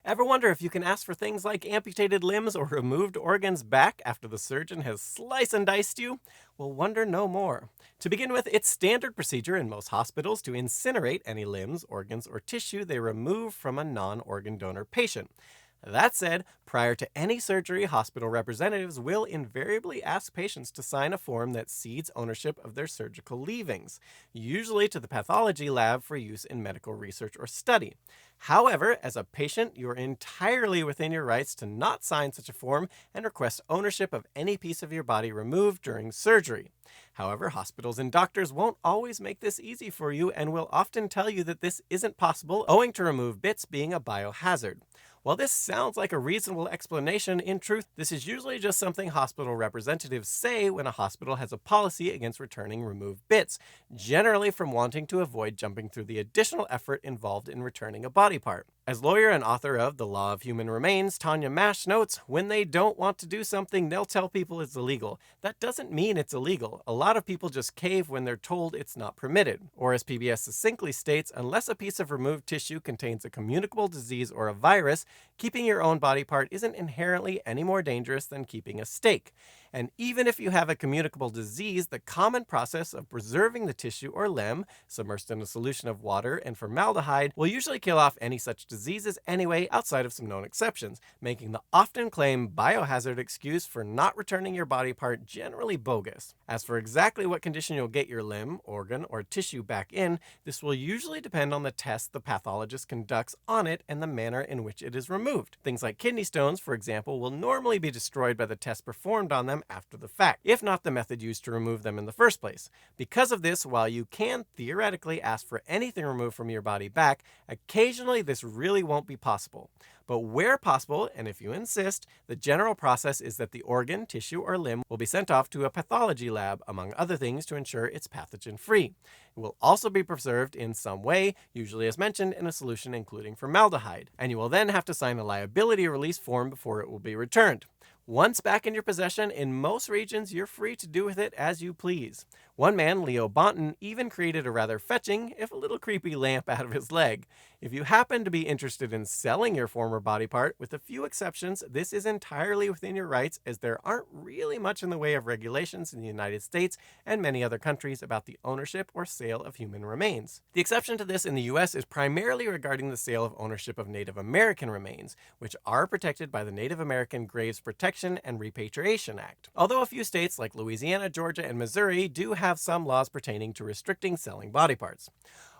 Ever wonder if you can ask for things like amputated limbs or removed organs back after the surgeon has sliced and diced you? Well, wonder no more. To begin with, it's standard procedure in most hospitals to incinerate any limbs, organs, or tissue they remove from a non organ donor patient. That said, prior to any surgery, hospital representatives will invariably ask patients to sign a form that cedes ownership of their surgical leavings, usually to the pathology lab for use in medical research or study. However, as a patient, you're entirely within your rights to not sign such a form and request ownership of any piece of your body removed during surgery. However, hospitals and doctors won't always make this easy for you and will often tell you that this isn't possible owing to removed bits being a biohazard. While this sounds like a reasonable explanation, in truth, this is usually just something hospital representatives say when a hospital has a policy against returning removed bits, generally from wanting to avoid jumping through the additional effort involved in returning a body part. As lawyer and author of The Law of Human Remains, Tanya Mash notes, when they don't want to do something, they'll tell people it's illegal. That doesn't mean it's illegal. A lot of people just cave when they're told it's not permitted. Or as PBS succinctly states, unless a piece of removed tissue contains a communicable disease or a virus, keeping your own body part isn't inherently any more dangerous than keeping a steak. And even if you have a communicable disease, the common process of preserving the tissue or limb, submersed in a solution of water and formaldehyde, will usually kill off any such diseases anyway, outside of some known exceptions, making the often claimed biohazard excuse for not returning your body part generally bogus. As for exactly what condition you'll get your limb, organ, or tissue back in, this will usually depend on the test the pathologist conducts on it and the manner in which it is removed. Things like kidney stones, for example, will normally be destroyed by the test performed on them after the fact, if not the method used to remove them in the first place. Because of this, while you can theoretically ask for anything removed from your body back, occasionally this really won't be possible. But where possible, and if you insist, the general process is that the organ, tissue, or limb will be sent off to a pathology lab, among other things, to ensure it's pathogen-free. It will also be preserved in some way, usually as mentioned in a solution including formaldehyde, and you will then have to sign a liability release form before it will be returned. Once back in your possession, in most regions, you're free to do with it as you please. One man, Leo Bonton, even created a rather fetching, if a little creepy, lamp out of his leg. If you happen to be interested in selling your former body part, with a few exceptions, this is entirely within your rights, as there aren't really much in the way of regulations in the United States and many other countries about the ownership or sale of human remains. The exception to this in the US is primarily regarding the sale of ownership of Native American remains, which are protected by the Native American Graves Protection and Repatriation Act. Although a few states like Louisiana, Georgia, and Missouri do have some laws pertaining to restricting selling body parts.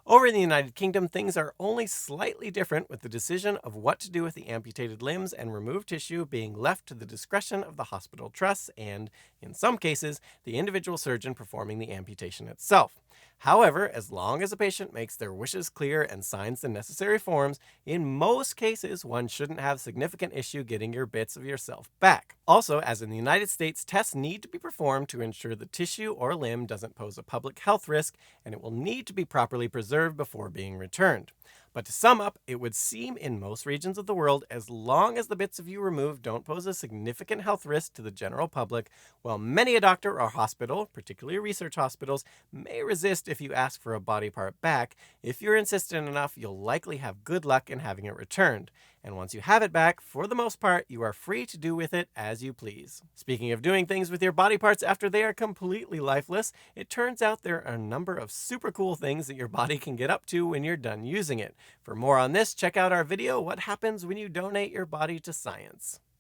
Over in the United Kingdom, things are only slightly different, with the decision of what to do with the amputated limbs and removed tissue being left to the discretion of the hospital trusts and, in some cases, the individual surgeon performing the amputation itself. However, as long as a patient makes their wishes clear and signs the necessary forms, in most cases one shouldn't have significant issue getting your bits of yourself back. Also, as in the United States, tests need to be performed to ensure the tissue or limb doesn't pose a public health risk, and it will need to be properly preserved before being returned. But to sum up, it would seem in most regions of the world, as long as the bits of you removed don't pose a significant health risk to the general public, while many a doctor or hospital, particularly research hospitals, may resist if you ask for a body part back, if you're insistent enough, you'll likely have good luck in having it returned. And once you have it back, for the most part, you are free to do with it as you please. Speaking of doing things with your body parts after they are completely lifeless, it turns out there are a number of super cool things that your body can get up to when you're done using it. For more on this, check out our video, What Happens When You Donate Your Body to Science.